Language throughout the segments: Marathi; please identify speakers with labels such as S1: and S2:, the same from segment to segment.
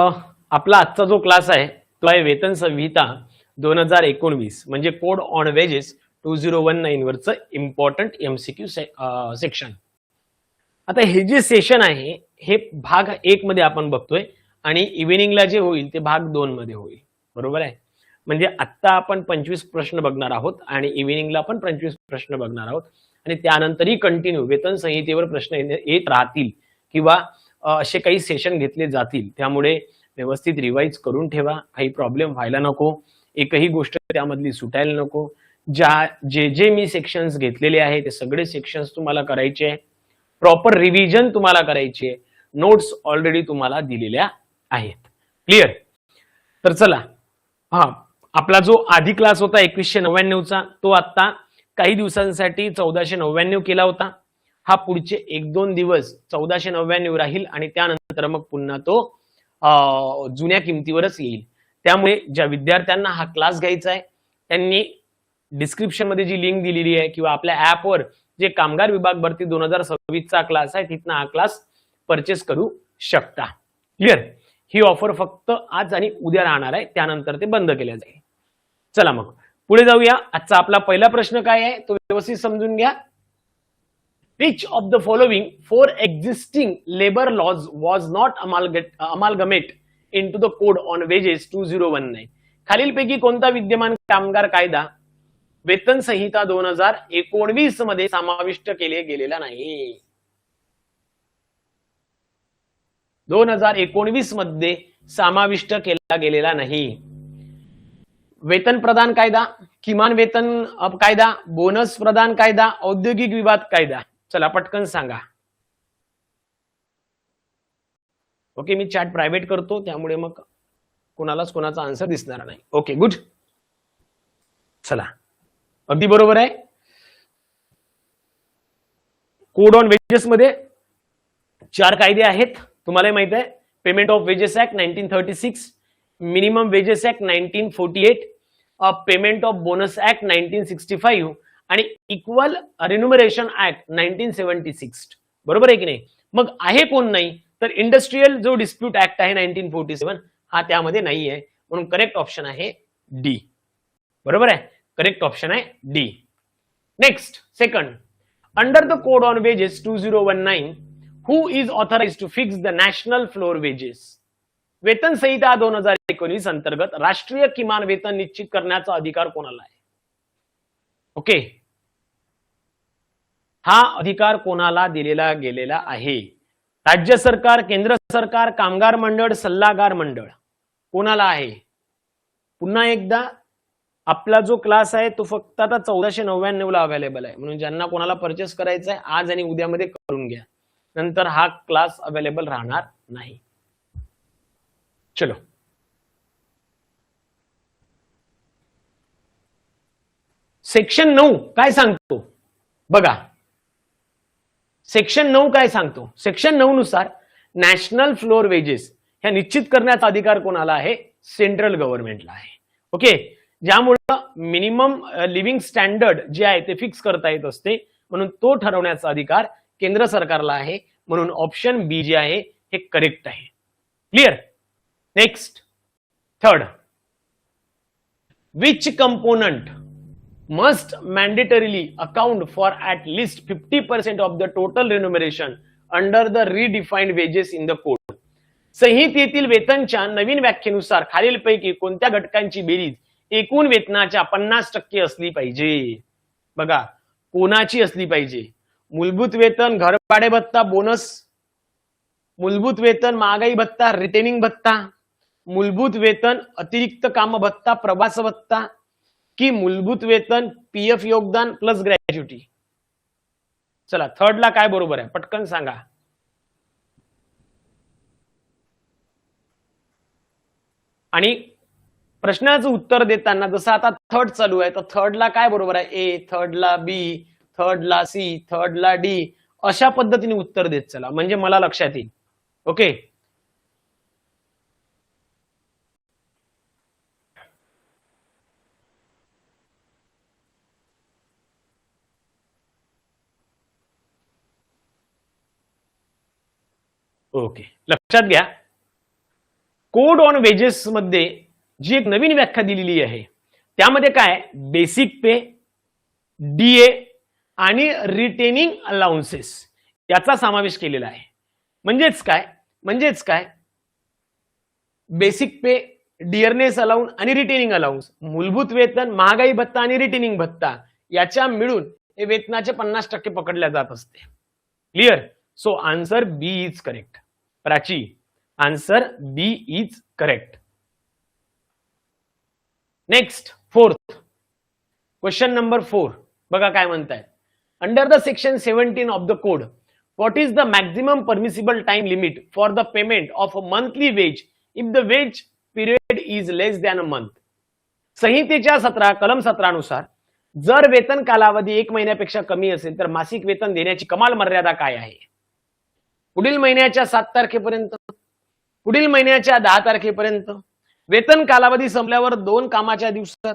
S1: आपला आजचा जो क्लास आहे तो आहे वेतन संहिता 2019 म्हणजे कोड ऑन वेजेस 2019 वरचं इम्पॉर्टंट एमसीक्यू सेक्शन. आता हे जे सेशन आहे हे भाग 1 मध्ये आपण बघतोय आणि इव्हिनिंगला जे होईल ते भाग 2 मध्ये होईल. बरोबर आहे. म्हणजे आता आपण 25 प्रश्न बघणार आहोत आणि इव्हिनिंगला पण 25 प्रश्न बघणार आहोत आणि त्यानंतरही कंटिन्यू वेतन संहितेवर प्रश्न येत राहतील किंवा असे काही सेशन घेतले जातील. त्यामुळे व्यवस्थित रिवाइज करून ठेवा. काही प्रॉब्लेम व्हायला नको. एकही गोष्ट त्यामधली सुटायला नको. जे मी सेक्शन्स घेतलेले आहे ते सगळे सेक्शन्स तुम्हाला करायचे आहे. प्रॉपर रिव्हिजन तुम्हाला करायची आहे. नोट्स ऑलरेडी तुम्हाला दिलेल्या आहेत. क्लिअर. तर चला, आपला जो आधी क्लास होता 2199 चा तो आता काही दिवसांसाठी 1499 केला होता. हा पुढचे 1-2 दिवस 1499 राहील आणि त्यानंतर मग पुन्हा तो जुन्या किमतीवरच येईल. त्यामुळे ज्या विद्यार्थ्यांना हा क्लास घ्यायचा आहे त्यांनी डिस्क्रिप्शन मध्ये जी लिंक दिलेली आहे किंवा आपल्या ऍपवर जे कामगार विभाग भरती 2026 चा क्लास आहे तिथनं हा क्लास परचेस करू शकता. क्लिअर. ही ऑफर फक्त आज आणि उद्या राहणार आहे, त्यानंतर ते बंद केल्या जाईल. चला मग पुढे जाऊया. आजचा आपला पहिला प्रश्न काय आहे तो व्यवस्थित समजून घ्या. Which of the following 4 existing labor laws was not amalgamate into the Code on Wages 2019? खालीलपैकी कोणता विद्यमान कामगार कायदा वेतन संहिता 2019 मध्ये समाविष्ट केले गेलेला नाही? 2019 मध्ये समाविष्ट केला गेलेला नाही. वेतन प्रदान कायदा, किमान वेतन कायदा, बोनस प्रदान कायदा, औद्योगिक विवाद कायदा. चला पटकन सांगा. ओके, मी चॅट प्रायव्हेट करतो त्यामुळे मग कोणालाच कोणाचा आन्सर दिसणार नाही. Okay good. चला, अगदी बरोबर आहे. कोड ऑन वेजेस मध्ये 4 कायदे आहेत तुम्हाला माहित आहे. Payment of wedges act 1936, minimum wedges act 1948, payment of bonus act 1965 आणि इक्वल रिन्युमरेशन ऍक्ट 1976. बरोबर आहे की नाही? मग आहे कोण नाही तर इंडस्ट्रियल जो डिस्प्यूट ऍक्ट आहे 1947 हा त्यामध्ये नाही आहे, म्हणून करेक्ट ऑप्शन आहे डी. बरोबर आहे, करेक्ट ऑप्शन आहे D. Next, second, under the code on wages 2019 who is authorised to fix the national floor wages? वेतन संहिता 2019 अंतर्गत राष्ट्रीय किमान वेतन निश्चित करण्याचा अधिकार कोणाला आहे? ओके, हा अधिकार कोणाला दिलेला गेलेला आहे? राज्य सरकार, केंद्र सरकार, कामगार मंडळ, सल्लागार मंडळ, कोणाला आहे? पुन्हा एकदा, आपला जो क्लास आहे तो फक्त आता 1499 ला अवेलेबल आहे, म्हणून ज्यांना कोणाला परचेस करायचं आहे आज आणि उद्यामध्ये करून घ्या, नंतर हा क्लास अवेलेबल राहणार नाही. चलो, सेक्शन 9 काय सांगतो बघा. सेक्शन 9 काय सांगतो? सेक्शन 9 नुसार नॅशनल फ्लोर वेजेस ह्या निश्चित करण्याचा अधिकार कोणाला आहे? सेंट्रल गव्हर्नमेंटला आहे. ओके, ज्यामुळे मिनिमम लिव्हिंग स्टँडर्ड जे आहे ते फिक्स करता येत असते, म्हणून तो ठरवण्याचा अधिकार केंद्र सरकारला आहे, म्हणून ऑप्शन बी जे आहे हे करेक्ट आहे. Clear. Next, third, which component must mandatorily account for at least 50% of the total remuneration under the redefined wages in the code? संहितेतील वेतनच्या नवीन व्याख्येनुसार खालीलपैकी कोणत्या घटकांची बेरीज एकूण वेतनाच्या 50% असली पाहिजे? बघा, कोणाची असली पाहिजे? मूलभूत वेतन, घरभाडे भत्ता, बोनस, मूलभूत वेतन, महागाई भत्ता, रिटेनिंग भत्ता, मूलभूत वेतन, अतिरिक्त काम भत्ता, प्रवास भत्ता, की मूलभूत वेतन, पीएफ योगदान प्लस ग्रॅज्युटी? चला, थर्ड ला काय बरोबर आहे पटकन सांगा. आणि प्रश्नाचं उत्तर देताना जसं आता थर्ड चालू आहे तर थर्ड ला काय बरोबर आहे? ए, थर्ड ला बी, थर्ड ला सी, थर्ड ला डी, अशा पद्धतीने उत्तर देत चला, म्हणजे मला लक्षात येईल. ओके, ओके, लक्षात घ्या. कोड ऑन वेजेस मध्ये जी एक नवीन व्याख्या दिलेली आहे त्यामध्ये काय बेसिक पे, डीए आणि रिटेनिंग अलाउन्सेस याचा समावेश केलेला आहे. म्हणजेच काय बेसिक पे, डिअरनेस अलाउन्स आणि रिटेनिंग अलाउन्स, मूलभूत वेतन, महागाई भत्ता आणि रिटेनिंग भत्ता याच्या मिळून हे वेतनाचे 50% पकडल्या जात असते. Clear? So answer B is correct. Prachi, answer B is correct. Next, fourth question number 4 बघा काय म्हणताय. Under the section 17 of the code, what is the maximum permissible time limit for the payment of a monthly wage if the wage period is less than a month? संहितेच्या 17 कलम 17 नुसार जर वेतन कालावधी 1 महिन्यापेक्षा कमी असेल तर मासिक वेतन देण्याची कमाल मर्यादा काय आहे? पुढील महिन्याच्या 7 तारखेपर्यंत, पुढील महिन्याच्या 10 तारखेपर्यंत, वेतन कालावधी संपल्यावर 2 कामाच्या दिवसात,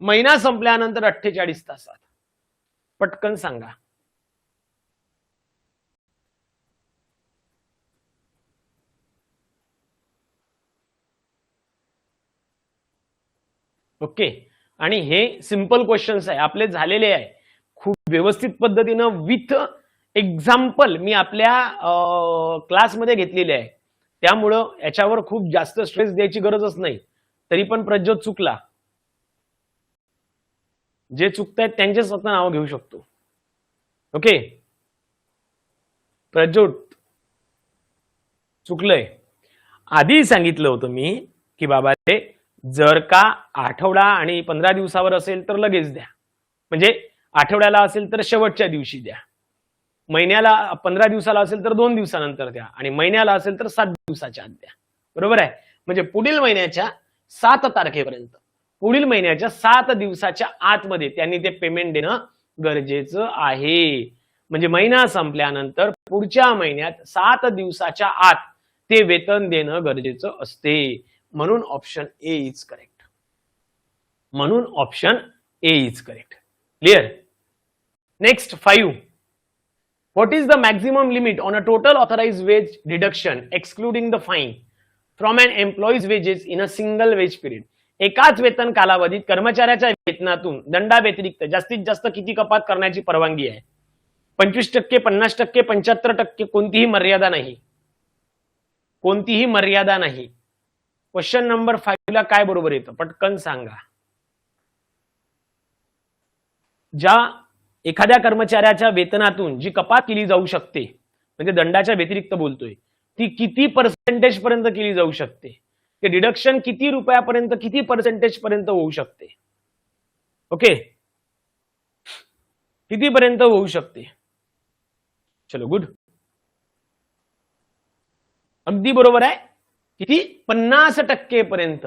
S1: महिना संपल्यानंतर 48 तासात. पटकन सांगा. ओके. आणि हे सिंपल क्वेश्चन्स आहे, आपले झालेले आहे खूप व्यवस्थित पद्धतीनं विथ एक्झाम्पल मी आपल्या क्लासमध्ये घेतलेले आहे. त्यामुळं याच्यावर खूप जास्त स्ट्रेस द्यायची गरजच नाही. तरी पण प्रज्योत चुकला, जे चुकतायत त्यांचे स्वतः नाव घेऊ शकतो. ओके, प्रज्योत चुकलंय. आधी सांगितलं होतं मी की बाबा ते जर का आठवडा आणि 15 दिवसावर असेल तर लगेच द्या, म्हणजे आठवड्याला असेल तर शेवटच्या दिवशी द्या, महिन्याला 15 दिवसाला असेल तर 2 दिवसानंतर द्या आणि महिन्याला असेल तर 7 दिवसाच्या आत द्या. बरोबर आहे? म्हणजे पुढील महिन्याच्या 7 तारखेपर्यंत, पुढील महिन्याच्या 7 दिवसाच्या आतमध्ये त्यांनी ते पेमेंट देणं गरजेचं आहे. म्हणजे महिना संपल्यानंतर पुढच्या महिन्यात 7 दिवसाच्या आत ते वेतन देणं गरजेचं असते. म्हणून ऑप्शन ए इज करेक्ट. म्हणून option A is correct. Clear? Next 5. What is the maximum limit on a total authorised wage deduction excluding the fine from an employees wages in a single wage period? एकाच वेतन कालावधीत कर्मचाऱ्याच्या वेतनातून दंडा व्यतिरिक्त जास्तीत जास्त किती कपात करण्याची परवानगी आहे? 25%, 50%, 75%, कोणतीही मर्यादा नाही. कोणतीही मर्यादा नाही. क्वेश्चन नंबर 5 ला काय बरोबर येतं पटकन सांगा. ज्या एखाद्या कर्मचाऱ्याच्या वेतनातून जी कपात केली जाऊ शकते, म्हणजे दंडाच्या व्यतिरिक्त बोलतोय, ती किती पर्सेंटेज पर्यंत केली जाऊ शकते? ते डिडक्शन किती रुपयापर्यंत, किती पर्सेंटेज पर्यंत होऊ शकते? ओके, किती पर्यंत होऊ शकते? चलो गुड, अगदी बरोबर आहे. किती? 50% पर्यंत.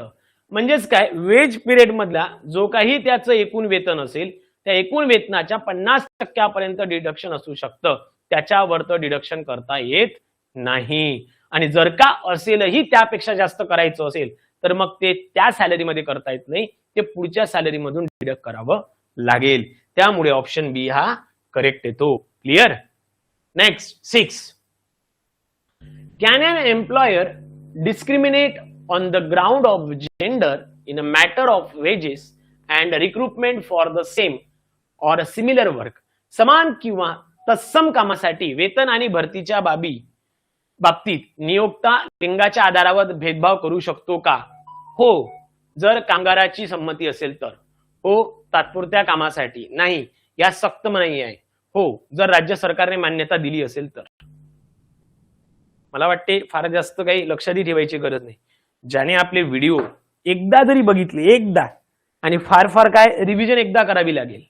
S1: म्हणजेच काय, वेज पिरियड मधला जो काही त्याचं एकूण वेतन असेल त्या एकूण वेतनाच्या 50% पर्यंत डिडक्शन असू शकतं. त्याच्यावर तर डिडक्शन करता येत नाही. आणि जर का असेलही त्यापेक्षा जास्त करायचं असेल तर मग ते त्या सॅलरीमध्ये करता येत नाही, ते पुढच्या सॅलरी मधून डिडक्ट करावं लागेल. त्यामुळे ऑप्शन बी हा करेक्ट येतो. Clear? Next 6. Can an employer discriminate on the ground of gender in a matter of wages and recruitment for the same or a similar work? समान किंवा तत्सम कामासाठी वेतन आणि भरतीच्या बाबतीत नियोक्ता लिंगाच्या आधारावर भेदभाव करू शकतो का? हो, जर कामगाराची संमती असेल तर. हो, तात्पुरत्या कामासाठी नाही, या सक्त मनाई आहे. हो, जर राज्य सरकारने मान्यता दिली असेल तर. मला वाटते फार जास्त काही लक्षात ठेवायची गरज नाही. ज्याने आपले व्हिडिओ एकदा जरी बघितले, एकदा, आणि फार काय रिव्हिजन एकदा करावी लागेल,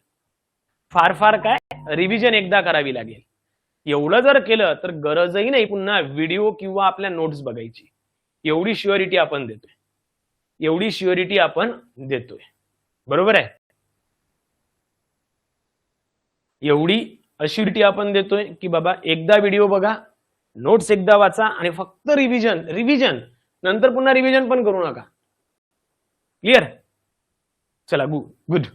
S1: फार काय रिव्हिजन एकदा करावी लागेल. एवढं जर केलं तर गरजही नाही पुन्हा व्हिडिओ किंवा आपल्या नोट्स बघायची. एवढी श्युअरिटी आपण देतोय, एवढी श्युअरिटी आपण देतोय. बरोबर आहे? एवढी अश्युरिटी आपण देतोय की बाबा एकदा व्हिडिओ बघा, नोट्स एकदा वाचा आणि फक्त रिव्हिजन नंतर पुन्हा रिव्हिजन पण करू नका. क्लिअर? चला गुड.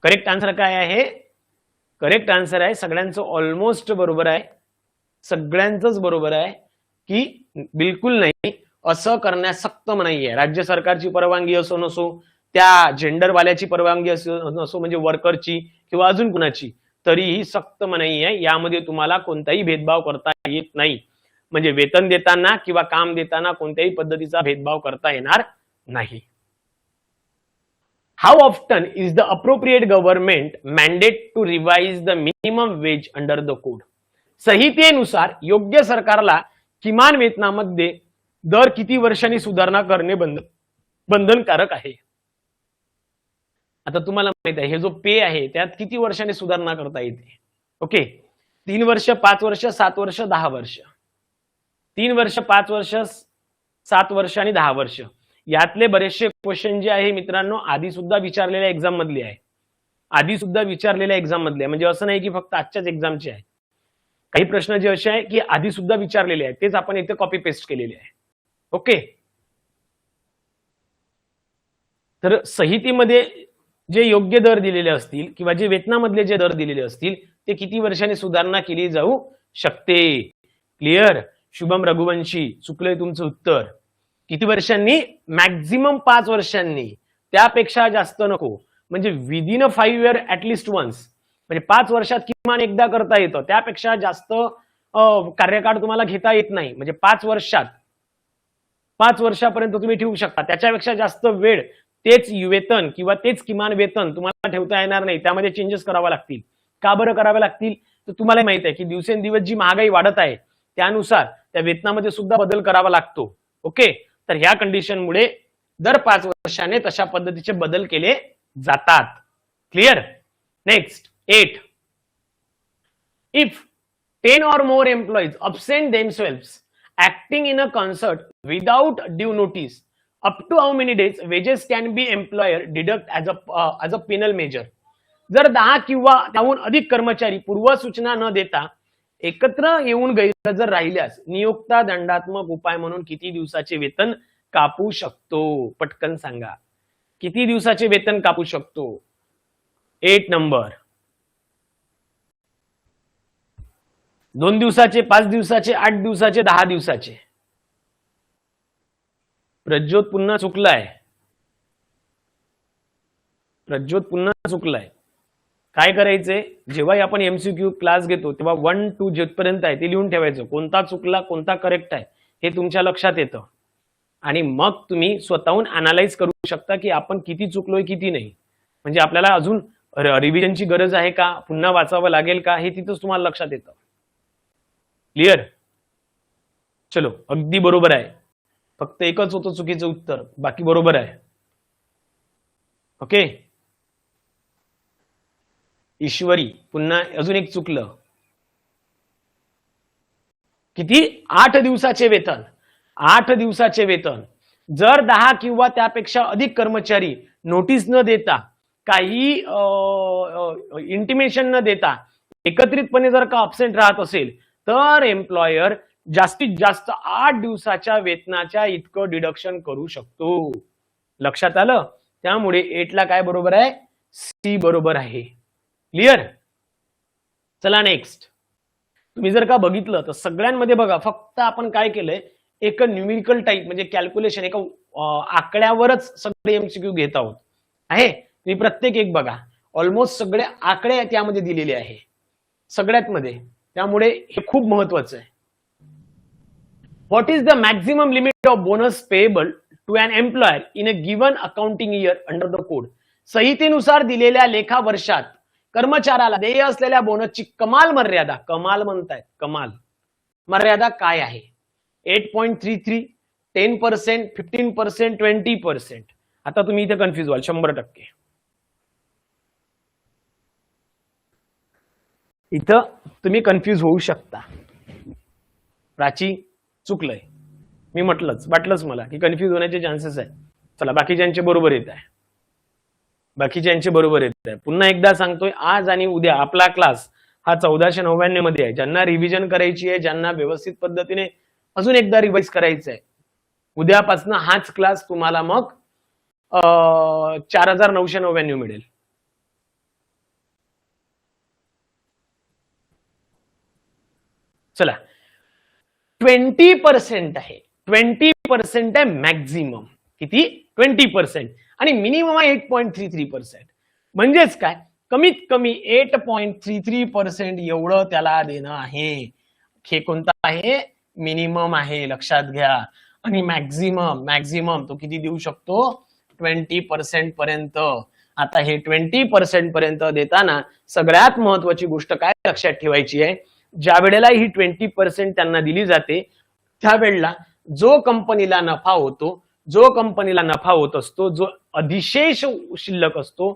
S1: करेक्ट आन्सर काय आहे? करेक्ट आन्सर आहे, सगळ्यांचं ऑलमोस्ट बरोबर आहे, सगळ्यांचंच बरोबर आहे की बिलकुल नाही. असं करण्यास सक्त मनाई आहे. राज्य सरकारची परवानगी असो नसो, त्या जेंडरवाल्याची परवानगी असो नसो, म्हणजे वर्करची किंवा अजून कुणाची, तरीही सक्त मनाई आहे. यामध्ये तुम्हाला कोणताही भेदभाव करता येत नाही. म्हणजे वेतन देताना किंवा काम देताना कोणत्याही पद्धतीचा भेदभाव करता येणार नाही. How often is the appropriate government mandate to revise the minimum wage under the code? संहितेनुसार योग्य सरकारला किमान वेतनामध्ये दर किती वर्षांनी सुधारणा करणे बंधनकारक आहे. आता तुम्हाला माहित आहे हे जो पे आहे त्यात किती वर्षांनी सुधारणा करता येते. ओके, 3 वर्ष, 5 वर्ष, 7 वर्ष, 10 वर्ष. 3 वर्ष, 5 वर्ष, 7 वर्ष आणि 10 वर्ष. यातले बरेचसे क्वेश्चन जे आहे मित्रांनो आधी सुद्धा विचारलेल्या एक्झाम मधले आहे. म्हणजे असं नाही की फक्त आजच्याच एक्झामचे आहे. काही प्रश्न जे असे आहे की आधी सुद्धा विचारलेले आहेत तेच आपण इथे कॉपी पेस्ट केलेले आहे. ओके, तर संहितेमध्ये जे योग्य दर दिलेले असतील किंवा जे वेतनामधले जे दर दिलेले असतील ते किती वर्षांनी सुधारणा केली जाऊ शकते. क्लिअर. शुभम रघुवंशी, चुकलंय तुमचं उत्तर. किती वर्षांनी? मॅक्झिमम 5 वर्षांनी, त्यापेक्षा जास्त नको. म्हणजे within a 5 year at least once, म्हणजे 5 वर्षात किमान एकदा करता येतं. त्यापेक्षा जास्त कार्यकाळ तुम्हाला घेता येत नाही. म्हणजे 5 वर्षापर्यंत तुम्ही ठेवू शकता. त्याच्यापेक्षा जास्त वेळ तेच वेतन किंवा तेच किमान वेतन तुम्हाला ठेवता येणार नाही. त्यामध्ये चेंजेस करावा लागतील. का बरं करावे लागतील? तर तुम्हाला माहित आहे की दिवसेंदिवस जी महागाई वाढत आहे त्यानुसार त्या वेतनामध्ये सुद्धा बदल करावा लागतो. ओके, तर ह्या कंडिशनमुळे दर 5 वर्षाने तशा पद्धतीचे बदल केले जातात. Clear. Next 8. If 10 or more employees absent themselves acting in a concert without due notice, up to how many days wages can be employer deduct as a penal measure? जर 10 किंवा त्याहून अधिक कर्मचारी पूर्वसूचना न देता एकत्र येऊन गैरहजर राहिल्यास नियोक्ता दंडात्मक उपाय म्हणून किती दिवसाचे वेतन कापू शकतो? पटकन सांगा. किती दिवसाचे वेतन कापू शकतो? 8 नंबर. 2 दिवसाचे, 5 दिवसाचे, 8 दिवसाचे, 10 दिवसाचे. प्रज्योत पुन्हा चुकलाय. काय करायचंय? जेव्हा आपण एमसीक्यू क्लास घेतो तेव्हा 1 to जेथपर्यंत आहे ते लिहून ठेवायचं. कोणता चुकला, कोणता करेक्ट आहे हे तुमच्या लक्षात येतं. आणि मग तुम्ही स्वतःहून अनालाइज करू शकता की आपण किती चुकलोय किती नाही. म्हणजे आपल्याला अजून रिव्हिजनची गरज आहे का, पुन्हा वाचावं लागेल का, हे तिथंच तुम्हाला लक्षात येतं. क्लिअर. चलो, अगदी बरोबर आहे. फक्त एकच होतं चुकीचं उत्तर, बाकी बरोबर आहे. ओके. ईश्वरी पुन्हा अजून एक चुकलं. किती? 8 दिवसाचे वेतन. 8 दिवसाचे वेतन. जर 10 किंवा त्यापेक्षा अधिक कर्मचारी नोटीस न देता, काही इंटिमेशन न देता एकत्रितपणे जर का अब्सेंट राहत असेल तर एम्प्लॉयर जास्तीत जास्त 8 दिवसाच्या वेतनाच्या इतकं डिडक्शन करू शकतो. लक्षात आलं? त्यामुळे 8 ला काय बरोबर आहे? सी बरोबर आहे. क्लिअर. चला नेक्स्ट. तुम्ही जर का बघितलं तर सगळ्यांमध्ये बघा फक्त आपण काय केलंय, एक न्यूमेरिकल टाईप म्हणजे कॅल्क्युलेशन, एका आकड्यावरच सगळे एमसीक्यू घेत आहोत आहे. तुम्ही प्रत्येक एक बघा, ऑलमोस्ट सगळे आकडे त्यामध्ये दिलेले आहे सगळ्यात मध्ये. त्यामुळे हे खूप महत्वाचं आहे. What is the maximum limit of bonus payable to an employer in a given accounting year under the code? संहितेनुसार दिलेल्या लेखा वर्षात कर्मचाऱ्याला देय असलेल्या बोनसची कमाल मर्यादा, कमाल म्हणतायत, कमाल मर्यादा काय आहे? 8.33, 10%, 15%, 20%. आता तुम्ही इथे कन्फ्युज व्हाल 100%. इथं तुम्ही कन्फ्युज होऊ शकता. प्राची चुकलंय, मी वाटलंच मला की कन्फ्युज होण्याचे चान्सेस आहे. चला, बाकीच्यांचे बरोबर येत आहे. पुन्हा एकदा सांगतोय, आज आणि उद्या आपला क्लास हा 1499 मध्ये आहे. ज्यांना रिव्हिजन करायची आहे, ज्यांना व्यवस्थित पद्धतीने अजून एकदा रिवाइज करायचं आहे, उद्यापासून हाच क्लास तुम्हाला मग 4999 मिळेल. चला, 20% आहे. 20 20% आहे मॅक्झिमम. किती? 20%. आणि मिनिमम आहे 8.33%. म्हणजेच काय, कमीत कमी 8.33% एवढं त्याला देणं आहे. हे कोणतं आहे? मिनिमम आहे, लक्षात घ्या. आणि मॅक्झिमम तो किती देऊ शकतो? 20% पर्यंत. आता हे 20% पर्यंत देताना सगळ्यात महत्वाची गोष्ट काय लक्षात ठेवायची आहे, ज्या वेळेला ही 20% त्यांना दिली जाते त्यावेळेला जो कंपनीला नफा होत असतो, जो अधिशेष शिल्लक असतो,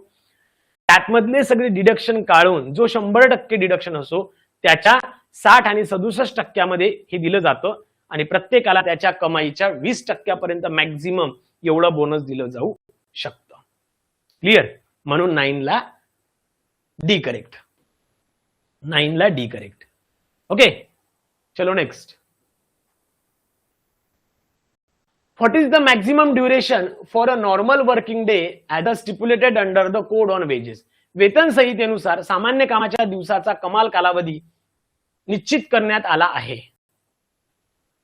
S1: त्यातमधले सगळे डिडक्शन काढून जो 100% डिडक्शन असो त्याच्या 60 आणि 67% हे दिलं जातं आणि प्रत्येकाला त्याच्या कमाईच्या 20% मॅक्झिमम एवढं बोनस दिलं जाऊ शकतं. क्लिअर? म्हणून 9 ला डी करेक्ट. 9 ला डी करेक्ट. ओके, चलो next. What is the maximum duration for a normal working day as stipulated under the code on wages? वेतन संहितेनुसार सामान्य कामाच्या दिवसाचा कमाल कालावधी निश्चित करण्यात आला आहे.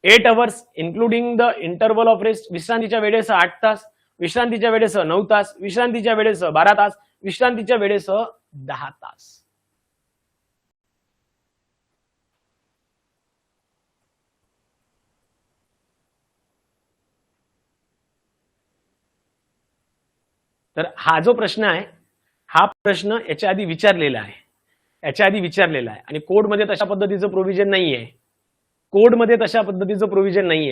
S1: 8 hours including the interval of rest. विश्रांतीच्या वेळेसह 8 तास, विश्रांतीच्या वेळेसह 9 तास, विश्रांतीच्या वेळेसह 12 तास, विश्रांतीच्या वेळेसह 10 तास. तर हा जो प्रश्न आहे, हा प्रश्न याच्या आधी विचारलेला आहे आणि कोडमध्ये तशा पद्धतीचं प्रोव्हिजन नाहीये.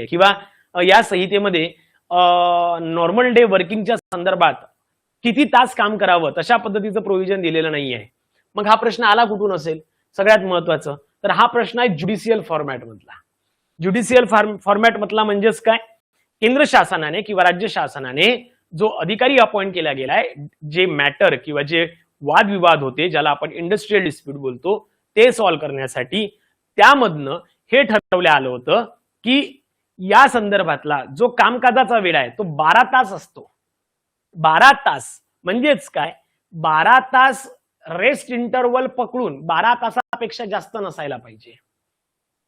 S1: किंवा या संहितेमध्ये नॉर्मल डे वर्किंगच्या संदर्भात किती तास काम करावं तशा पद्धतीचं प्रोव्हिजन दिलेलं नाहीये. मग हा प्रश्न आला कुठून असेल? सगळ्यात महत्वाचं तर हा प्रश्न आहे ज्युडिशियल फॉर्मॅट मधला. ज्युडिशियल फॉर्मॅट मधला म्हणजेच काय, केंद्र शासनाने किंवा राज्य शासनाने जो अधिकारी अपॉइंट केला गेलाय, जे मॅटर किंवा जे वादविवाद होते ज्याला आपण इंडस्ट्रियल डिस्प्यूट बोलतो ते सॉल्व्ह करण्यासाठी, त्यामधनं हे ठरवलं आलं होतं की या संदर्भातला जो कामकाजाचा वेळ आहे तो 12 तास असतो. 12 तास म्हणजेच काय, 12 तास रेस्ट इंटरवल पकडून 12 तासापेक्षा जास्त नसायला पाहिजे.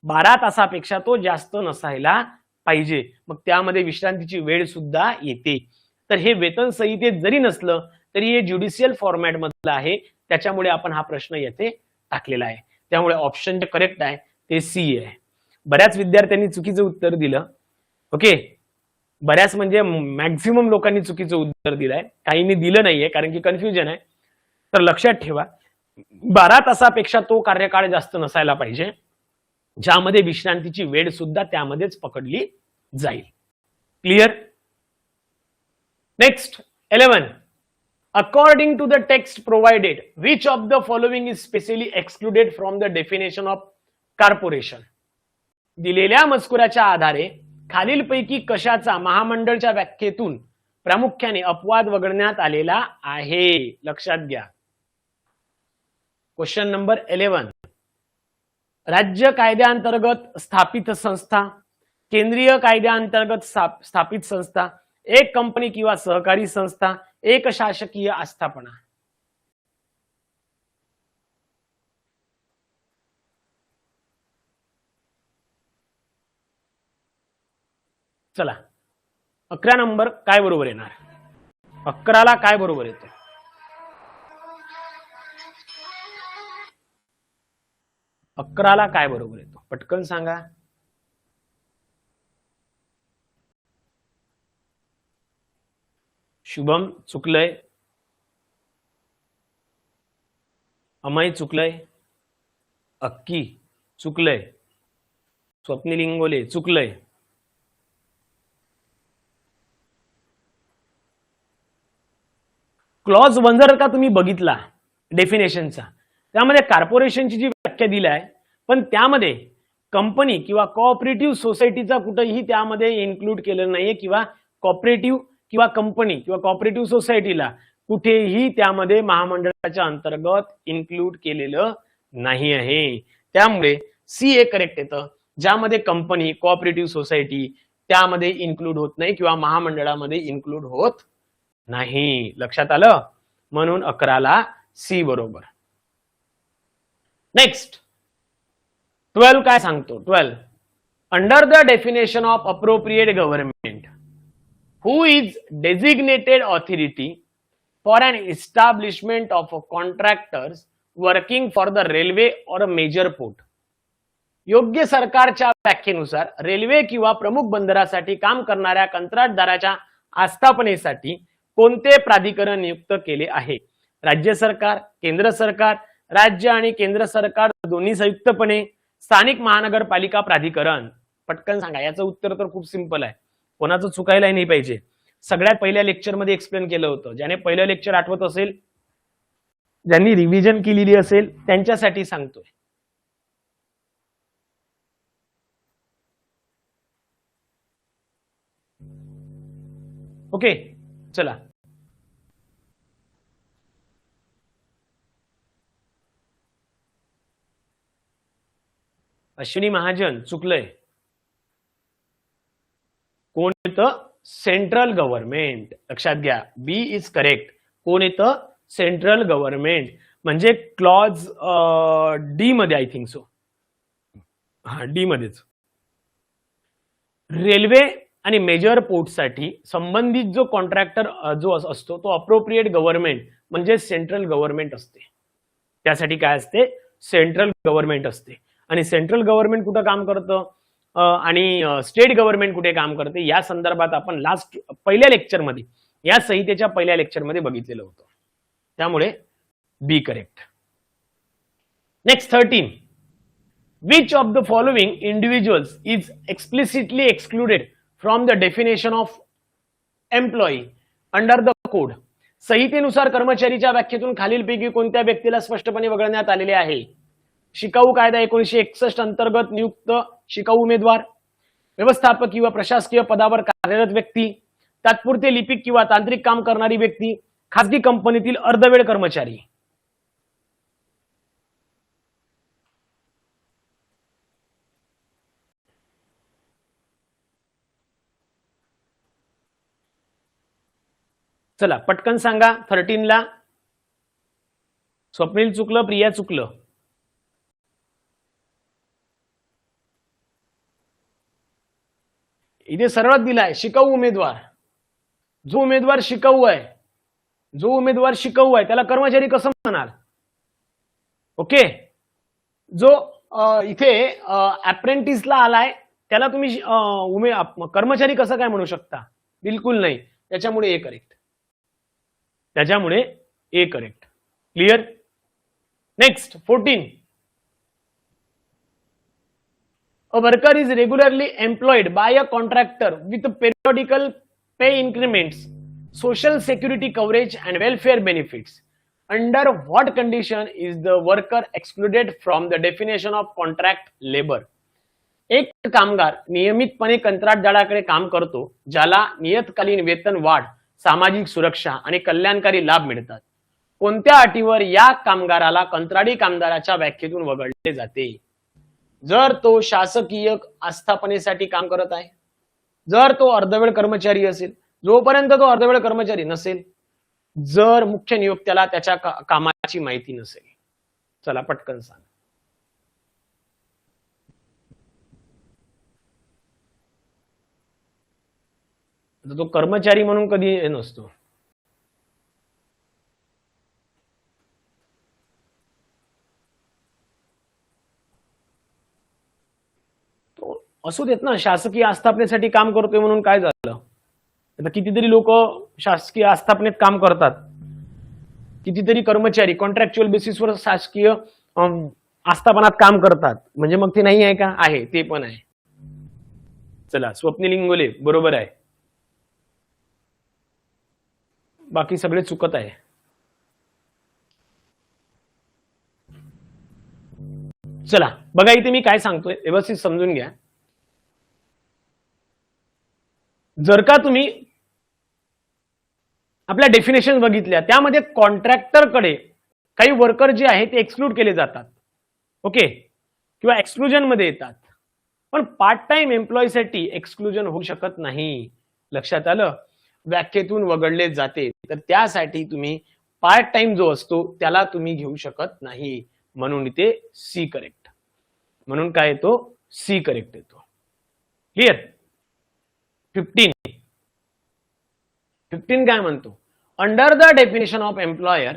S1: 12 तासापेक्षा तो जास्त नसायला पाहिजे. मग त्यामध्ये विश्रांतीची वेळ सुद्धा येते. तर हे वेतन संहितेत जरी नसलं तरी हे ज्युडिशियल फॉर्मॅट मधलं आहे, त्याच्यामुळे आपण हा प्रश्न येथे टाकलेला आहे. त्यामुळे ऑप्शन जे करेक्ट आहे ते सी आहे. बऱ्याच विद्यार्थ्यांनी चुकीचं उत्तर दिलं. ओके, बऱ्याच म्हणजे मॅक्झिमम लोकांनी चुकीचं उत्तर दिलंय, काहींनी दिलं नाहीये कारण की कन्फ्युजन आहे. तर लक्षात ठेवा, 12 तासापेक्षा तो कार्यकाळ जास्त नसायला पाहिजे, ज्यामध्ये विश्रांतीची वेळ सुद्धा त्यामध्येच पकडली जाईल. Clear? Next 11. According to the text provided, which of the following is specially excluded from the definition of corporation? दिलेल्या मजकुराच्या आधारे खालीलपैकी कशाचा महामंडळच्या व्याख्येतून प्रामुख्याने अपवाद वगळण्यात आलेला आहे? लक्षात घ्या. Question number 11. राज्य कायद्याअंतर्गत स्थापित संस्था, केंद्रीय कायद्याअंतर्गत स्थापित संस्था, एक कंपनी किंवा सहकारी संस्था, एक शासकीय आस्थापना. चला, 11 नंबर काय बरोबर येणार? 11 ला काय बरोबर येतो? काय बरोबर येतो? पटकन सांगा. शुभम चुकलंय, अमय चुकलंय, अक्की चुकलंय, स्वप्नील इंगोले चुकलंय. क्लॉज 1 जर का तुम्ही बघितला डेफिनेशनचा, त्यामध्ये कॉर्पोरेशनची जी व्याख्या दिली आहे, पण त्यामध्ये कंपनी किंवा कोऑपरेटिव्ह सोसायटीचा कुठेही त्यामध्ये इन्क्लूड केलेलं नाहीये, किंवा कोऑपरेटिव्ह किंवा कंपनी किंवा कोऑपरेटिव्ह सोसायटीला कुठेही त्यामध्ये महामंडळाच्या अंतर्गत इन्क्लूड केलेलं नाही आहे. त्यामुळे सी ए करेक्ट येतं, ज्यामध्ये कंपनी कोऑपरेटिव्ह सोसायटी त्यामध्ये इन्क्लूड होत नाही किंवा महामंडळामध्ये इन्क्लूड होत नाही. लक्षात आलं? म्हणून 11 ला सी बरोबर. नेक्स्ट 12 काय सांगतो? 12 under the definition of appropriate government who is designated authority for an establishment of contractors working for the railway or a major port. योग्य सरकारच्या व्याख्येनुसार रेल्वे किंवा प्रमुख बंदरासाठी काम करणाऱ्या कंत्राटदाराच्या आस्थापनेसाठी कोणते प्राधिकरण नियुक्त केले आहे? राज्य सरकार, केंद्र सरकार, राज्य आणि केंद्र सरकार दोन्ही संयुक्तपणे, स्थानिक महानगरपालिका प्राधिकरण. पटकन सांगा. याचं उत्तर तर खूप सिंपल आहे, कोणाचं चुकायला नाही पाहिजे. सगळ्यात पहिल्या लेक्चर मध्ये एक्सप्लेन केलं होतं. ज्याने पहिलं लेक्चर आठवत असेल, ज्यांनी रिव्हिजन केलेली असेल त्यांच्यासाठी सांगतोय. ओके, चला. अश्विनी महाजन चुकलंय. कोण येतं? Central government. लक्षात घ्या, बी इज करेक्ट. कोण येतं? Central government. म्हणजे क्लॉज डी मध्ये, आय थिंक सो, हा डी मध्येच. रेल्वे आणि मेजर पोर्टसाठी संबंधित जो कॉन्ट्रॅक्टर जो असतो तो अप्रोप्रिएट गव्हर्नमेंट म्हणजे सेंट्रल गव्हर्नमेंट असते. त्यासाठी काय असते? सेंट्रल गव्हर्नमेंट असते. आणि सेंट्रल गव्हर्नमेंट कुठं काम करतं आणि स्टेट गव्हर्नमेंट कुठे काम करते या संदर्भात आपण पहिल्या लेक्चरमध्ये, या संहितेच्या पहिल्या लेक्चरमध्ये बघितलेलं होतं. त्यामुळे बी correct. Next 13. Which of the following individuals is explicitly excluded from the definition of employee under the code? संहितेनुसार कर्मचारीच्या व्याख्येतून खालीलपैकी कोणत्या व्यक्तीला स्पष्टपणे वगळण्यात आलेले आहे? शिकाऊ कायदा 1961 अंतर्गत नियुक्त शिकाऊ उमेदवार, व्यवस्थापक किंवा प्रशासकीय पदावर कार्यरत व्यक्ती, तात्पुरते लिपिक किंवा तांत्रिक काम करणारी व्यक्ती, खासगी कंपनीतील अर्धवेळ कर्मचारी. चला पटकन सांगा. 13 ला स्वप्नील चुकलं, प्रिया चुकलं. इथे सरळ दिलाय शिकाऊ उमेदवार. जो उमेदवार शिकाऊ आहे, त्याला कर्मचारी कसं म्हणाल? ओके. जो इथे अप्रेंटिसला आलाय त्याला तुम्ही कर्मचारी कसं काय म्हणू शकता? बिलकुल नाही. त्याच्यामुळे A correct. Clear. Next 14. A worker is regularly employed by a contractor with periodical pay increments, social security coverage and welfare benefits. Under what condition is the worker excluded from the definition of contract labor? एक कामगार नियमितपणे कंत्राटदाराकडे काम करतो, ज्याला नियतकालीन वेतन वाढ, सामाजिक सुरक्षा आणि कल्याणकारी लाभ मिळतात. कोणत्या अटीवर या कामगाराला कंत्राटी कामगाराच्या व्याख्येतून वगळले जाते? जर तो शासकीय आस्थापनेसाठी काम करत आहे, जर तो अर्धवेळ कर्मचारी असेल, जोपर्यंत तो अर्धवेळ कर्मचारी नसेल, जर मुख्य नियोक्त्याला त्याच्या कामाची माहिती नसेल. चला पटकन सांग. तो कर्मचारी म्हणून कधी नसतो. असू देत ना, शासकीय आस्थापनेसाठी काम करतोय म्हणून काय झालं? आता कितीतरी लोक शासकीय आस्थापनेत काम करतात, कितीतरी कर्मचारी कॉन्ट्रॅक्च्युअल बेसिसवर शासकीय आस्थापनात काम करतात. म्हणजे मग ते नाही आहे का? आहे, ते पण आहे. चला स्वप्नील इंगोले बरोबर आहे, बाकी सगळे चुकत आहे. चला बघा, इथे मी काय सांगतोय व्यवस्थित समजून घ्या. जर का तुम्ही आपल्या डेफिनेशन बघितल्या, त्यामध्ये कॉन्ट्रॅक्टरकडे काही वर्कर जे आहेत ते एक्सक्लूड केले जातात, ओके, किंवा एक्सक्लुजन मध्ये येतात. पण पार्ट टाइम एम्प्लॉयसाठी एक्सक्लुजन होऊ शकत नाही. लक्षात आलं? व्याख्येतून वगळले जाते. तर त्यासाठी तुम्ही पार्ट टाइम जो असतो त्याला तुम्ही घेऊ शकत नाही. म्हणून इथे सी करेक्ट. म्हणून काय येतो? सी करेक्ट येतो. क्लिअर. 15 काय म्हणतो, under the definition of employer,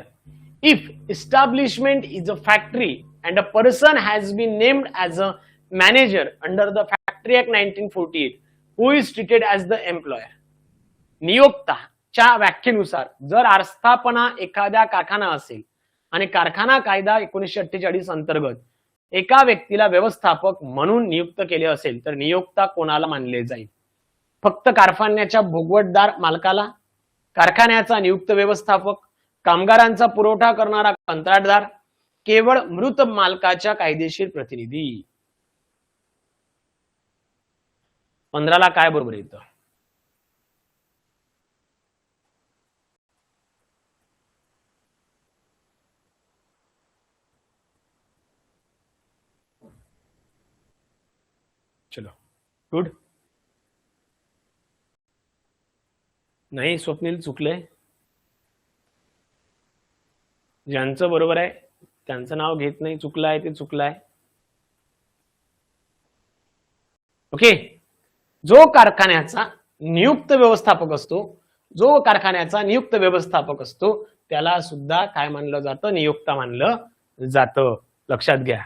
S1: if establishment is a factory and a person has been named as a manager under the factory act 1948 who is treated as the employer. नियोक्ताच्या व्याख्येनुसार जर आस्थापना एखाद्या कारखाना असेल आणि कारखाना कायदा 1948 अंतर्गत एका व्यक्तीला व्यवस्थापक म्हणून नियुक्त केले असेल तर नियोक्ता कोणाला मानले जाईल? फक्त कारखान्याच्या भोगवटदार मालकाला, कारखान्याचा नियुक्त व्यवस्थापक, कामगारांचा पुरवठा करणारा कंत्राटदार, केवळ मृत मालकाच्या कायदेशीर प्रतिनिधी. 15 काय बरोबर येतं? चलो गुड. नाही स्वप्नील चुकलंय. ज्यांचं बरोबर आहे त्यांचं नाव घेत नाही, चुकलं आहे ते चुकलं आहे. ओके. जो कारखान्याचा नियुक्त व्यवस्थापक असतो त्याला सुद्धा काय मानलं जातं? नियोक्ता मानलं जातं. लक्षात घ्या.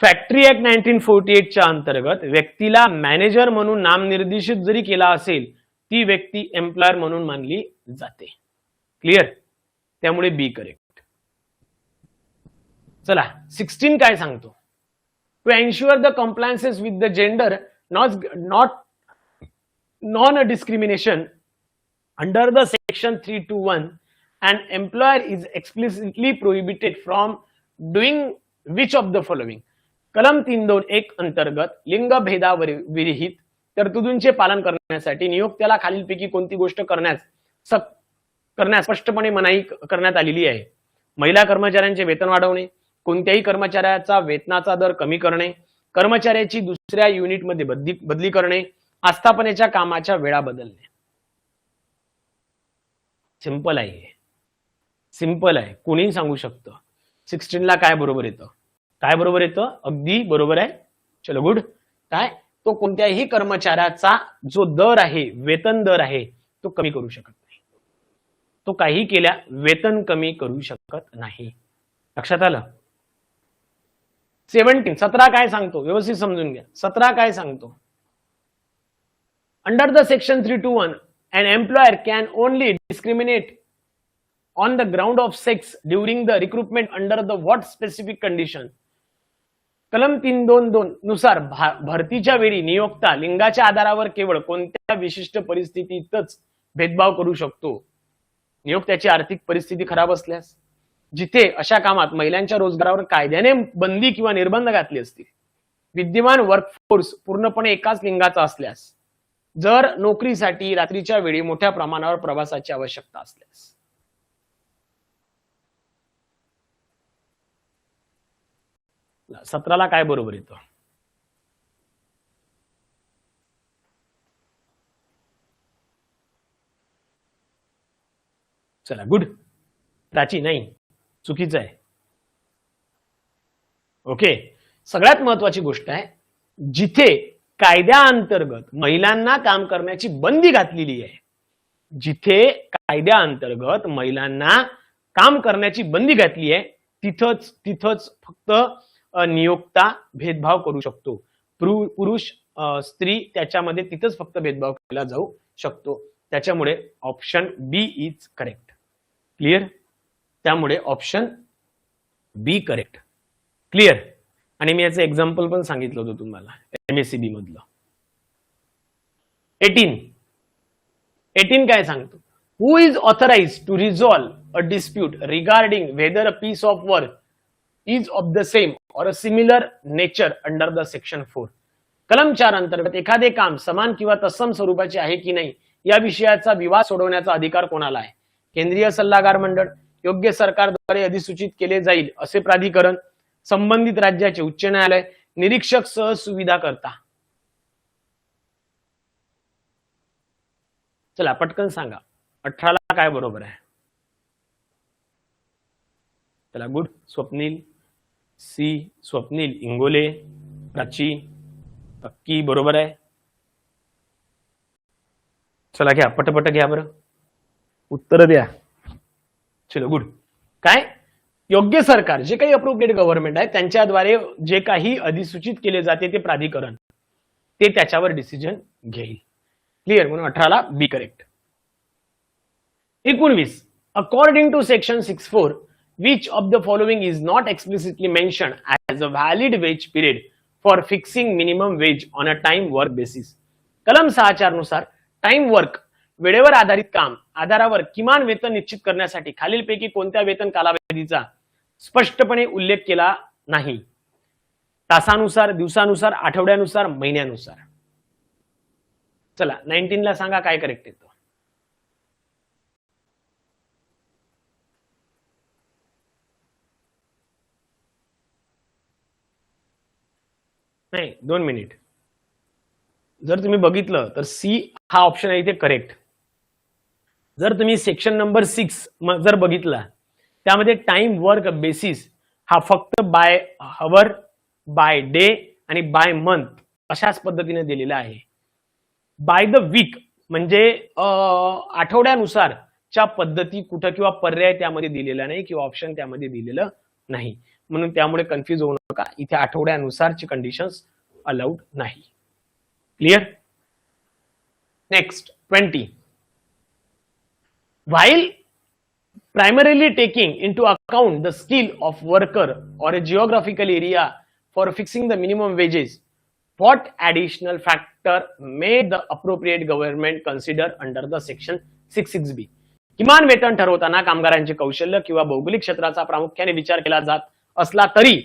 S1: फॅक्टरी ऍक्ट 1948 च्या अंतर्गत व्यक्तीला मॅनेजर म्हणून नामनिर्देशित जरी केला असेल ती व्यक्ती एम्प्लॉयर म्हणून मानली जाते. क्लिअर. त्यामुळे बी करेक्ट. चला 16 काय सांगतो, to ensure the compliances with the gender non discrimination under the section 321 an employer is explicitly prohibited from doing which of the following. कलम 321 अंतर्गत लिंगभेदाविरहित तरतुदींचे पालन करण्यासाठी नियोक्त्याला खालीलपैकी कोणती गोष्ट करण्यास स्पष्टपणे मनाई करण्यात आलेली आहे? महिला कर्मचाऱ्यांचे वेतन वाढवणे, कोणत्याही कर्मचाऱ्याचा वेतनाचा दर कमी करणे, कर्मचाऱ्याची दुसऱ्या युनिटमध्ये बदली करणे, आस्थापनेच्या कामाच्या वेळा बदलणे. सिंपल आहे, सिंपल आहे, कोणीही सांगू शकतं. 16 काय बरोबर येतं? काय बरोबर येतं? अगदी बरोबर आहे. चलो गुड. काय? तो कोणत्याही कर्मचाऱ्याचा जो दर आहे, वेतन दर आहे, तो कमी करू शकत नाही. तो काही केल्या वेतन कमी करू शकत नाही. लक्षात आलं? 17 काय सांगतो? व्यवस्थित समजून घ्या. 17 काय सांगतो? Under the section 321 an employer can only discriminate on the ground of sex during the recruitment under the what specific condition. कलम 322 नुसार भरतीच्या वेळी नियोक्ता लिंगाच्या आधारावर केवळ कोणत्या विशिष्ट परिस्थितीतच भेदभाव करू शकतो? नियोक्त्याची आर्थिक परिस्थिती खराब असल्यास, जिथे अशा कामात महिलांच्या रोजगारावर कायद्याने बंदी किंवा निर्बंध घातले असतील, विद्यमान वर्कफोर्स पूर्णपणे एकाच लिंगाचा असल्यास, जर नोकरीसाठी रात्रीच्या वेळी मोठ्या प्रमाणावर प्रवासाची आवश्यकता असल्यास. सतराला काय बरोबर येतं? चला गुड. प्राची नाही, चुकीचं आहे. ओके. सगळ्यात महत्वाची गोष्ट आहे, जिथे कायद्याअंतर्गत महिलांना काम करण्याची बंदी घातलेली आहे, जिथे कायद्याअंतर्गत महिलांना काम करण्याची बंदी घातली आहे, तिथंच फक्त नियोक्ता भेदभाव करू शकतो. पुरुष स्त्री त्याच्यामध्ये तिथंच फक्त भेदभाव केला जाऊ शकतो. त्याच्यामुळे option B is correct. Clear. त्यामुळे ऑप्शन बी करेक्ट. क्लिअर. आणि मी याचं एक्झाम्पल पण सांगितलं होतं तुम्हाला MSCB मधलं. 18 काय सांगतो? Who is authorised to resolve a dispute regarding whether a piece of work is of the same or a similar nature under the section 4. कलम 4 अंतर्गत एखादे काम समान किंवा तत्सम स्वरूपाचे आहे की नाही या विषयाचा विवाद सोडवण्याचा अधिकार कोणाला आहे? केंद्रीय सल्लागार मंडळ, योग्य सरकारद्वारे अधिसूचित केले जाईल असे प्राधिकरण, संबंधित राज्याचे उच्च न्यायालय, निरीक्षक सह सुविधा करता. चला पटकन सांगा. 18 काय बरोबर आहे? चला गुड. स्वप्नील, सी, स्वप्नील इंगोले, प्राची, नक्की बरोबर आहे. चला घ्या, पटपट घ्या बरं, उत्तर द्या. चलो गुड. काय योग्य सरकार, जे काही अप्रोप्रिएट गव्हर्नमेंट आहे त्यांच्याद्वारे जे काही अधिसूचित केले जाते ते प्राधिकरण, ते त्याच्यावर डिसिजन घेईल. क्लिअर. म्हणून 18ला B correct. 19. According to section 64, which of the following is not explicitly mentioned as a valid wage period for fixing minimum wage on a time work basis? कलम 6(4) नुसार टाइम वर्क, वेळेवर आधारित काम आधारावर किमान वेतन निश्चित करण्यासाठी खालीलपैकी कोणत्या वेतन कालावधीचा स्पष्टपणे उल्लेख केला नाही? तासानुसार, दिवसानुसार, आठवड्यानुसार, महिन्यानुसार. चला 19ला सांगा काय करेक्ट येतं. नाही, 2 मिनिट. जर तुम्ही बघितलं तर सी हा ऑप्शन आहे इथे करेक्ट. जर तुम्ही सेक्शन नंबर 6 जर बघितला, त्यामध्ये टाइम वर्क बेसिस हा फक्त बाय हवर, बाय डे आणि बाय मंथ अशाच पद्धतीने दिलेला आहे. बाय द वीक म्हणजे आठवड्यानुसारच्या पद्धती कुठं किंवा पर्याय त्यामध्ये दिलेला नाही किंवा ऑप्शन त्यामध्ये दिलेलं नाही. म्हणून त्यामुळे कन्फ्युज होऊ नका. इथे आठवड्यानुसारची कंडिशन्स अलाउड नाही. Clear. Next 20. While primarily taking into account the skill of worker or a geographical area for fixing the minimum wages, what additional factor may the appropriate government consider under the section 66B? किमान वेतन ठरवताना कामगारांचे कौशल्य किंवा भौगोलिक क्षेत्राचा प्रामुख्याने विचार केला जात असला तरी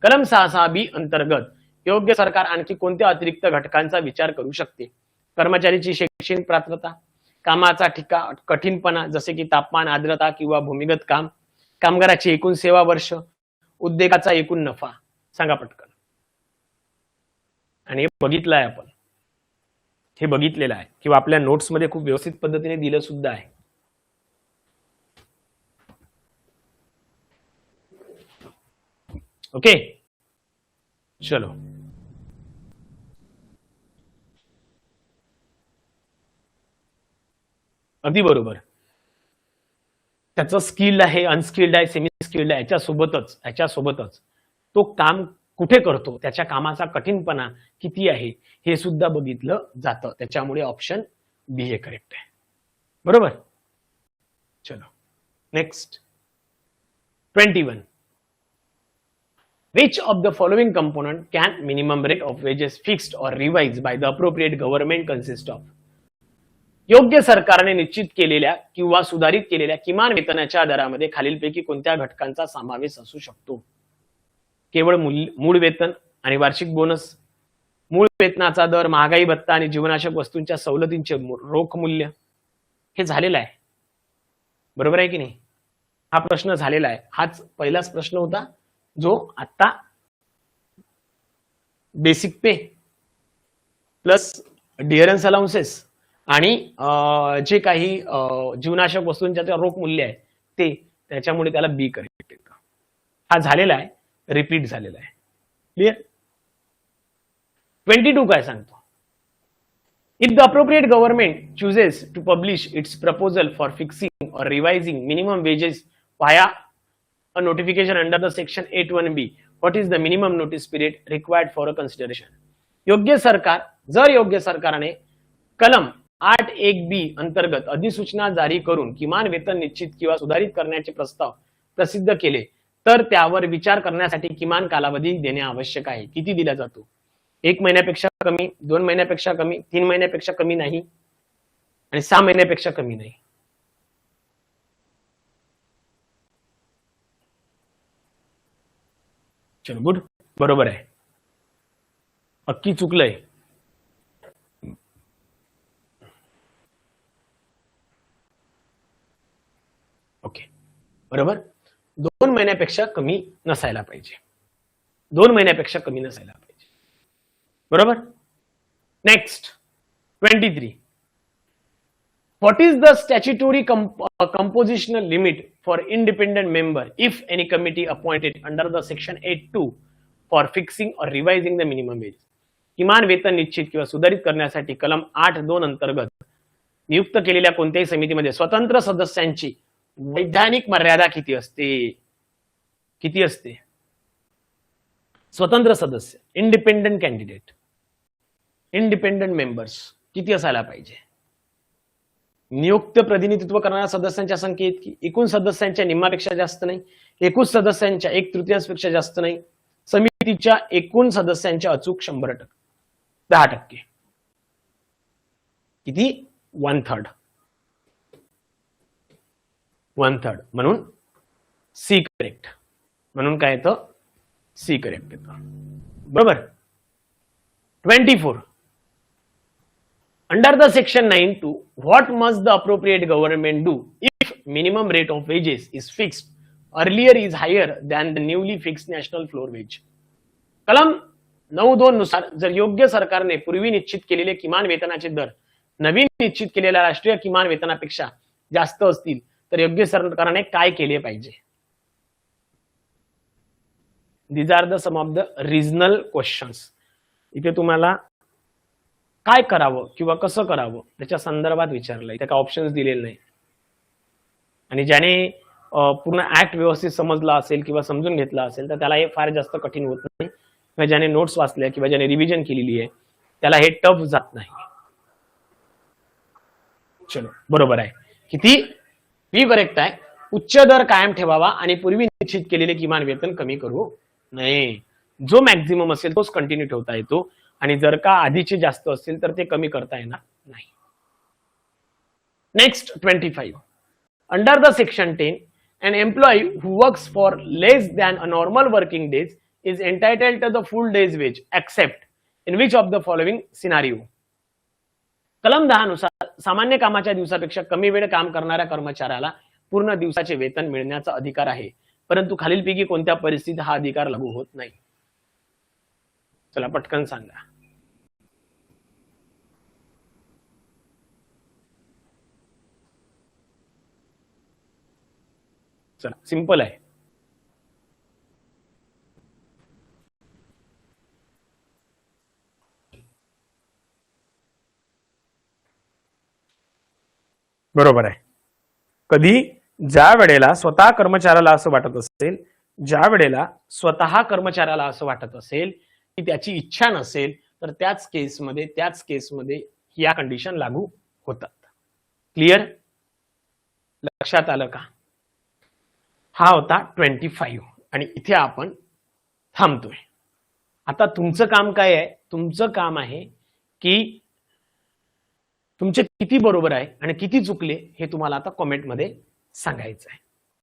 S1: कलम 6(6)B अंतर्गत योग्य सरकार आणखी कोणत्या अतिरिक्त घटकांचा विचार करू शकते? कर्मचारीची शैक्षणिक पात्रता, कामाचा ठिकाण कठीणपणा जसे की तापमान, आर्द्रता किंवा भूमिगत काम, कामगाराची एकूण सेवा वर्ष, उद्योगाचा एकूण नफा. सांगा पटकन. आणि हे बघितलं आहे आपण, हे बघितलेलं आहे किंवा आपल्या नोट्स मध्ये खूप व्यवस्थित पद्धतीने दिलं सुद्धा आहे. ओके चलो. अगदी बरोबर. त्याचं स्किल्ड आहे, अनस्किल्ड आहे, सेमी स्किल्ड आहे, याच्यासोबतच तो काम कुठे करतो, त्याच्या कामाचा कठीणपणा किती आहे हे सुद्धा बघितलं जातं. त्याच्यामुळे ऑप्शन बी हे करेक्ट आहे. बरोबर. चलो next 21. Which of the following component can minimum rate of wages fixed or revised by the appropriate government consist of? योग्य सरकारने निश्चित केलेल्या किंवा सुधारित केलेल्या किमान वेतनाच्या दरामध्ये खालीलपैकी कोणत्या घटकांचा समावेश असू शकतो? केवळ मूळ वेतन आणि वार्षिक बोनस, मूळ वेतनाचा दर, महागाई भत्ता आणि जीवनावश्यक वस्तूंच्या सवलतींचे रोख मूल्य. हे झालेलं आहे. बरोबर आहे की नाही? हा प्रश्न झालेला आहे. हाच पहिलाच प्रश्न होता जो आता बेसिक पे प्लस डिअरन्स अलाउन्सेस आणि जे काही जीवनावश्यक वस्तूंच्या रोख मूल्य आहे ते, त्याच्यामुळे त्याला बी करेक्ट येतं. हा झालेला आहे, रिपीट झालेला आहे. क्लिअर. 22 काय सांगतो? If the appropriate government chooses to publish its proposal for fixing or revising minimum wages via a notification under the section 81B, what is the minimum notice period required for a consideration? जर योग्य सरकारने कलम 8(1)B अंतर्गत अधिसूचना जारी करून किमान वेतन निश्चित किंवा सुधारित करण्याचे प्रस्ताव प्रसिद्ध केले तर त्यावर विचार करण्यासाठी किमान कालावधी देणे आवश्यक आहे. किती दिला जातो? 1 महिन्यापेक्षा कमी, 2 महिन्यापेक्षा कमी, 3 महिन्यापेक्षा कमी नाही आणि 6 महिन्यापेक्षा कमी नाही. चलो गुड. बरोबर आहे. अक्की चुकलंय. ओके बरोबर. 2 महिन्यापेक्षा कमी नसायला पाहिजे. 2 महिन्यापेक्षा कमी नसायला पाहिजे. बरोबर. Next 23. What is the statutory compositional limit for independent member if any committee appointed under the section 8(2) for fixing or revising the minimum wage? किमान वेतन निश्चित किंवा सुधारित करण्यासाठी कलम 8(2) अंतर्गत नियुक्त केलेल्या कोणत्याही समितीमध्ये स्वतंत्र सदस्यांची वैधानिक मर्यादा किती असते? किती असते? स्वतंत्र सदस्य, इंडिपेंडंट कॅन्डिडेट, इंडिपेंडंट मेंबर्स किती असायला पाहिजे? नियुक्त प्रतिनिधित्व करणाऱ्या सदस्यांच्या संख्या इतकी, एकूण सदस्यांच्या निम्मापेक्षा जास्त नाही, एकूण सदस्यांच्या 1/3 जास्त नाही, समितीच्या एकूण सदस्यांच्या अचूक 100%, 10%. किती? 1/3. 1/3 म्हणून सी करेक्ट. म्हणून काय येतं? सी करेक्ट येतं. बरोबर. 24. Under the section 9(2), what must the appropriate government do if minimum rate of wages is fixed earlier is higher than the newly fixed national floor wage? कलम 9(2) नुसार जर योग्य सरकारने पूर्वी निश्चित केलेले किमान वेतनाचे दर नवीन निश्चित केलेल्या राष्ट्रीय किमान वेतनापेक्षा जास्त असतील तर योग्य सरकारने काय केले पाहिजे? These are the some of the regional questions. इथे तुम्हाला काय करावं किंवा कसं करावं त्याच्या संदर्भात विचारलंय. त्या ऑप्शन्स दिलेले नाही. आणि ज्याने पूर्ण ऍक्ट व्यवस्थित समजला असेल किंवा समजून घेतला असेल तर त्याला हे फार जास्त कठीण होत नाही. किंवा ज्याने नोट्स वाचल्या किंवा ज्याने रिव्हिजन केलेली आहे त्याला हे टफ जात नाही. चलो, बरोबर आहे. किती? बी करेक्ट आहे. उच्च दर कायम ठेवावा आणि पूर्वी निश्चित केलेले किमान वेतन कमी करू नये. जो मॅक्झिमम असेल तोच कंटिन्यू ठेवता येतो आणि जर का आधीचे जास्त असतील तर ते कमी करता येणार नाही. Next 25. Under the section 10, an employee who works for less than a normal working days is entitled to the full day's wage except in which of the following scenario? कलम 10 नुसार सामान्य कामाच्या दिवसापेक्षा कमी वेळ काम करणाऱ्या कर्मचाऱ्याला पूर्ण दिवसाचे वेतन मिळण्याचा अधिकार आहे, परंतु खालीलपैकी कोणत्या परिस्थितीत हा अधिकार लागू होत नाही? चला पटकन सांगा. चला, सिंपल आहे. बरोबर आहे. कधी? ज्या वेळेला स्वतः कर्मचाऱ्याला असं वाटत असेल, ज्या वेळेला स्वतः कर्मचाऱ्याला असं वाटत असेल की त्याची इच्छा नसेल तर त्याच केसमध्ये या कंडिशन लागू होतात. क्लिअर? लक्षात आलं का? हा होता 25 आणि इथे आपण थांबतोय. आता तुमचं काम काय आहे? तुमचं काम आहे की तुमचे किती बरोबर आहे आणि किती चुकले हे तुम्हाला आता कमेंट मध्ये सांगायचं आहे.